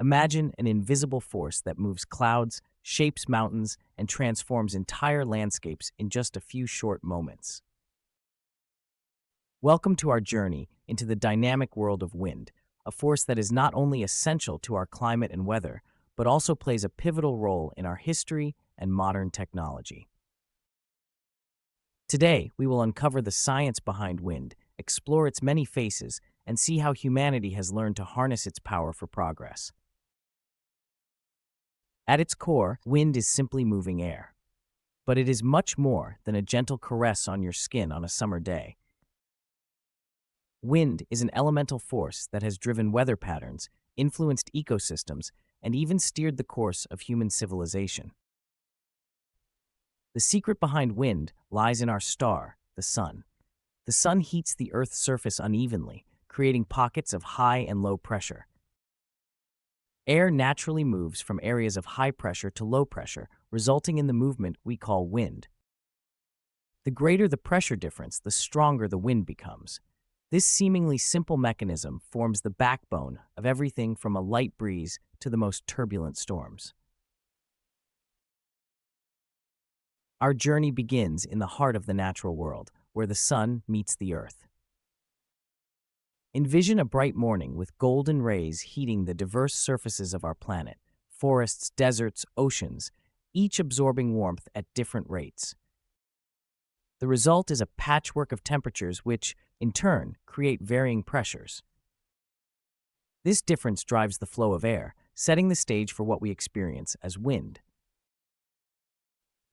Imagine an invisible force that moves clouds, shapes mountains, and transforms entire landscapes in just a few short moments. Welcome to our journey into the dynamic world of wind, a force that is not only essential to our climate and weather, but also plays a pivotal role in our history and modern technology. Today, we will uncover the science behind wind, explore its many faces, and see how humanity has learned to harness its power for progress. At its core, wind is simply moving air. But it is much more than a gentle caress on your skin on a summer day. Wind is an elemental force that has driven weather patterns, influenced ecosystems, and even steered the course of human civilization. The secret behind wind lies in our star, the sun. The sun heats the Earth's surface unevenly, creating pockets of high and low pressure. Air naturally moves from areas of high pressure to low pressure, resulting in the movement we call wind. The greater the pressure difference, the stronger the wind becomes. This seemingly simple mechanism forms the backbone of everything from a light breeze to the most turbulent storms. Our journey begins in the heart of the natural world, where the sun meets the earth. Envision a bright morning with golden rays heating the diverse surfaces of our planet, forests, deserts, oceans, each absorbing warmth at different rates. The result is a patchwork of temperatures which, in turn, create varying pressures. This difference drives the flow of air, setting the stage for what we experience as wind.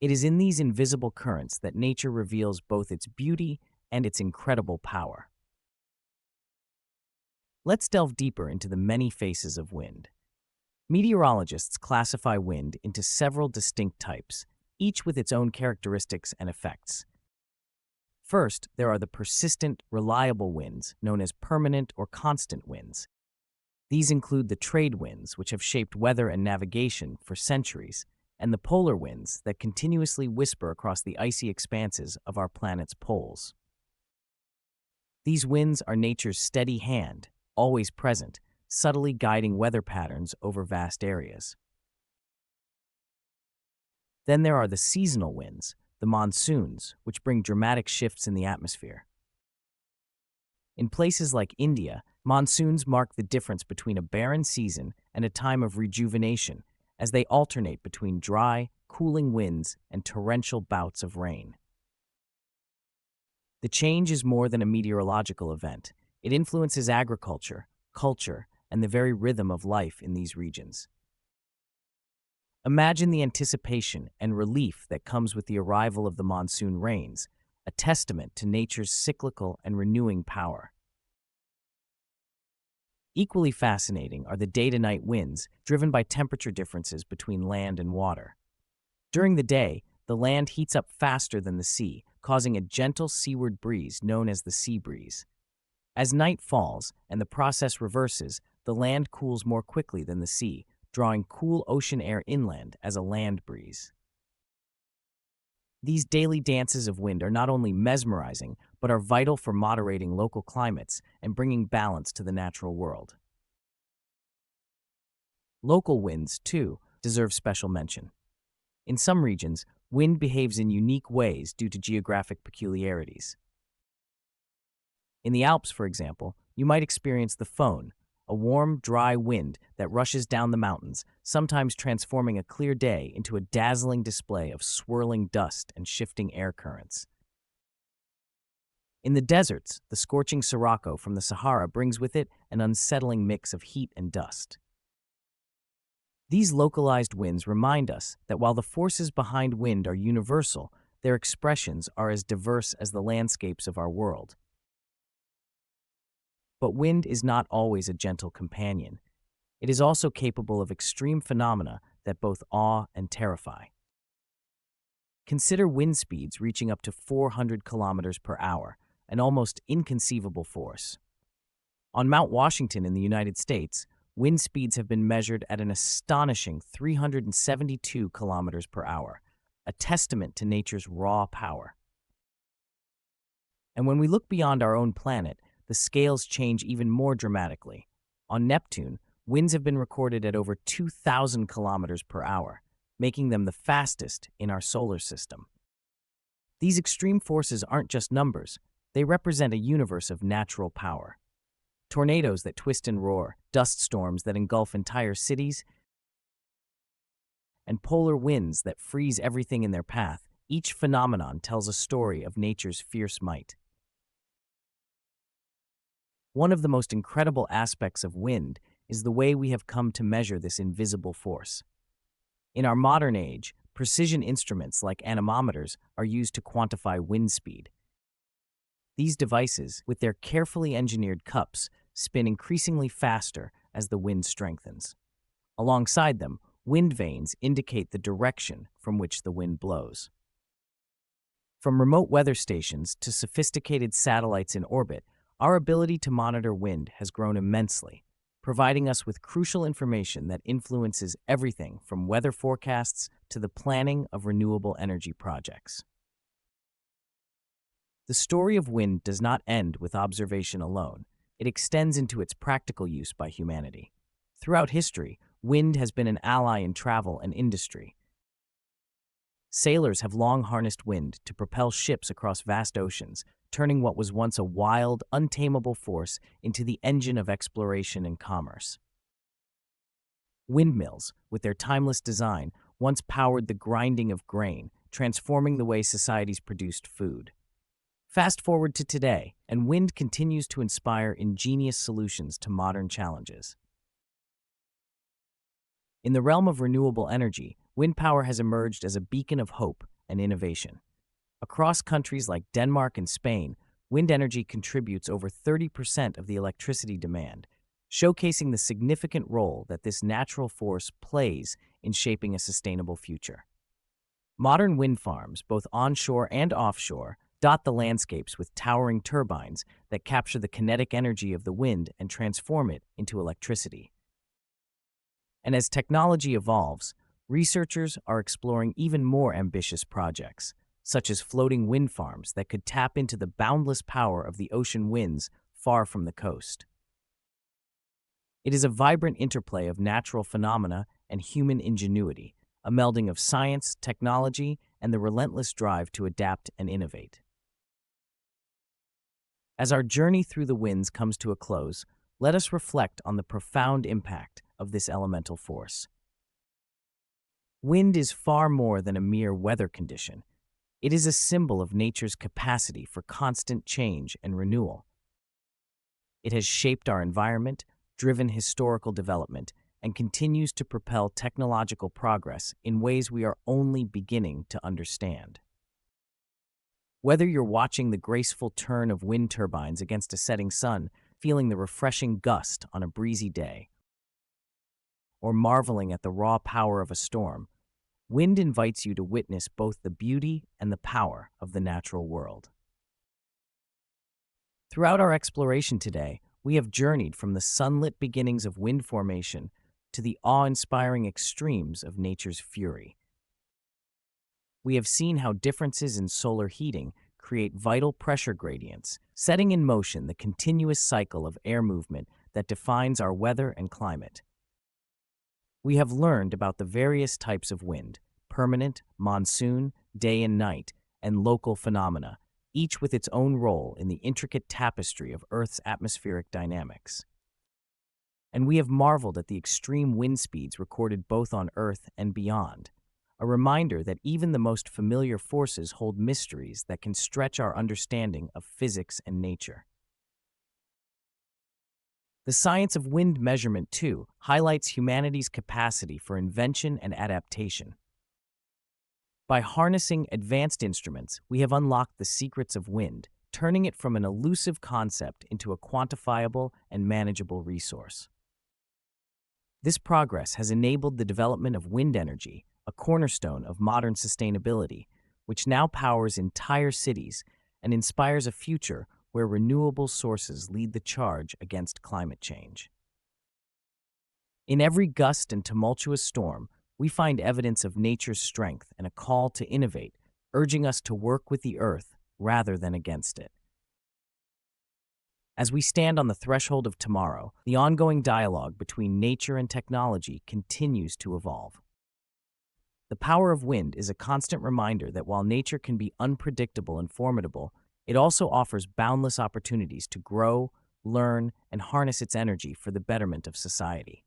It is in these invisible currents that nature reveals both its beauty and its incredible power. Let's delve deeper into the many faces of wind. Meteorologists classify wind into several distinct types, each with its own characteristics and effects. First, there are the persistent, reliable winds, known as permanent or constant winds. These include the trade winds, which have shaped weather and navigation for centuries, and the polar winds that continuously whisper across the icy expanses of our planet's poles. These winds are nature's steady hand, always present, subtly guiding weather patterns over vast areas. Then there are the seasonal winds, the monsoons, which bring dramatic shifts in the atmosphere. In places like India, monsoons mark the difference between a barren season and a time of rejuvenation, as they alternate between dry, cooling winds and torrential bouts of rain. The change is more than a meteorological event. It influences agriculture, culture, and the very rhythm of life in these regions. Imagine the anticipation and relief that comes with the arrival of the monsoon rains, a testament to nature's cyclical and renewing power. Equally fascinating are the day-to-night winds, driven by temperature differences between land and water. During the day, the land heats up faster than the sea, causing a gentle seaward breeze known as the sea breeze. As night falls and the process reverses, the land cools more quickly than the sea, drawing cool ocean air inland as a land breeze. These daily dances of wind are not only mesmerizing, but are vital for moderating local climates and bringing balance to the natural world. Local winds, too, deserve special mention. In some regions, wind behaves in unique ways due to geographic peculiarities. In the Alps, for example, you might experience the föhn, a warm, dry wind that rushes down the mountains, sometimes transforming a clear day into a dazzling display of swirling dust and shifting air currents. In the deserts, the scorching sirocco from the Sahara brings with it an unsettling mix of heat and dust. These localized winds remind us that while the forces behind wind are universal, their expressions are as diverse as the landscapes of our world. But wind is not always a gentle companion. It is also capable of extreme phenomena that both awe and terrify. Consider wind speeds reaching up to 400 kilometers per hour, an almost inconceivable force. On Mount Washington in the United States, wind speeds have been measured at an astonishing 372 kilometers per hour, a testament to nature's raw power. And when we look beyond our own planet, the scales change even more dramatically. On Neptune, winds have been recorded at over 2,000 kilometers per hour, making them the fastest in our solar system. These extreme forces aren't just numbers, they represent a universe of natural power. Tornadoes that twist and roar, dust storms that engulf entire cities, and polar winds that freeze everything in their path, each phenomenon tells a story of nature's fierce might. One of the most incredible aspects of wind is the way we have come to measure this invisible force. In our modern age, precision instruments like anemometers are used to quantify wind speed. These devices, with their carefully engineered cups, spin increasingly faster as the wind strengthens. Alongside them, wind vanes indicate the direction from which the wind blows. From remote weather stations to sophisticated satellites in orbit, our ability to monitor wind has grown immensely, providing us with crucial information that influences everything from weather forecasts to the planning of renewable energy projects. The story of wind does not end with observation alone. It extends into its practical use by humanity. Throughout history, wind has been an ally in travel and industry. Sailors have long harnessed wind to propel ships across vast oceans, turning what was once a wild, untamable force into the engine of exploration and commerce. Windmills, with their timeless design, once powered the grinding of grain, transforming the way societies produced food. Fast forward to today, and wind continues to inspire ingenious solutions to modern challenges. In the realm of renewable energy, wind power has emerged as a beacon of hope and innovation. Across countries like Denmark and Spain, wind energy contributes over 30% of the electricity demand, showcasing the significant role that this natural force plays in shaping a sustainable future. Modern wind farms, both onshore and offshore, dot the landscapes with towering turbines that capture the kinetic energy of the wind and transform it into electricity. And as technology evolves, researchers are exploring even more ambitious projects, such as floating wind farms that could tap into the boundless power of the ocean winds far from the coast. It is a vibrant interplay of natural phenomena and human ingenuity, a melding of science, technology, and the relentless drive to adapt and innovate. As our journey through the winds comes to a close, let us reflect on the profound impact of this elemental force. Wind is far more than a mere weather condition. It is a symbol of nature's capacity for constant change and renewal. It has shaped our environment, driven historical development, and continues to propel technological progress in ways we are only beginning to understand. Whether you're watching the graceful turn of wind turbines against a setting sun, feeling the refreshing gust on a breezy day, or marveling at the raw power of a storm, wind invites you to witness both the beauty and the power of the natural world. Throughout our exploration today, we have journeyed from the sunlit beginnings of wind formation to the awe-inspiring extremes of nature's fury. We have seen how differences in solar heating create vital pressure gradients, setting in motion the continuous cycle of air movement that defines our weather and climate. We have learned about the various types of wind, permanent, monsoon, day and night, and local phenomena, each with its own role in the intricate tapestry of Earth's atmospheric dynamics. And we have marveled at the extreme wind speeds recorded both on Earth and beyond, a reminder that even the most familiar forces hold mysteries that can stretch our understanding of physics and nature. The science of wind measurement, too, highlights humanity's capacity for invention and adaptation. By harnessing advanced instruments, we have unlocked the secrets of wind, turning it from an elusive concept into a quantifiable and manageable resource. This progress has enabled the development of wind energy, a cornerstone of modern sustainability, which now powers entire cities and inspires a future where renewable sources lead the charge against climate change. In every gust and tumultuous storm, we find evidence of nature's strength and a call to innovate, urging us to work with the earth rather than against it. As we stand on the threshold of tomorrow, the ongoing dialogue between nature and technology continues to evolve. The power of wind is a constant reminder that while nature can be unpredictable and formidable, it also offers boundless opportunities to grow, learn, and harness its energy for the betterment of society.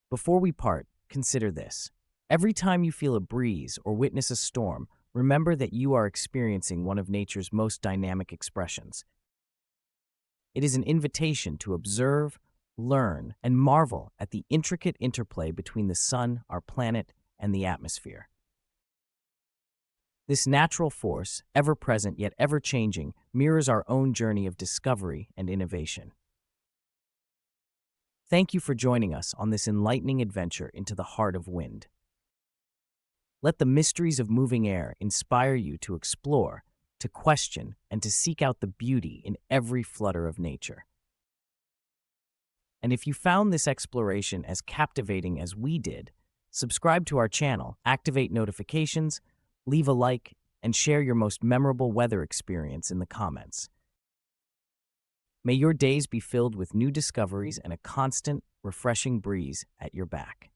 Before we part, consider this. Every time you feel a breeze or witness a storm, remember that you are experiencing one of nature's most dynamic expressions. It is an invitation to observe, learn, and marvel at the intricate interplay between the sun, our planet, and the atmosphere. This natural force, ever-present yet ever-changing, mirrors our own journey of discovery and innovation. Thank you for joining us on this enlightening adventure into the heart of wind. Let the mysteries of moving air inspire you to explore, to question, and to seek out the beauty in every flutter of nature. And if you found this exploration as captivating as we did, subscribe to our channel, activate notifications, leave a like, and share your most memorable weather experience in the comments. May your days be filled with new discoveries and a constant, refreshing breeze at your back.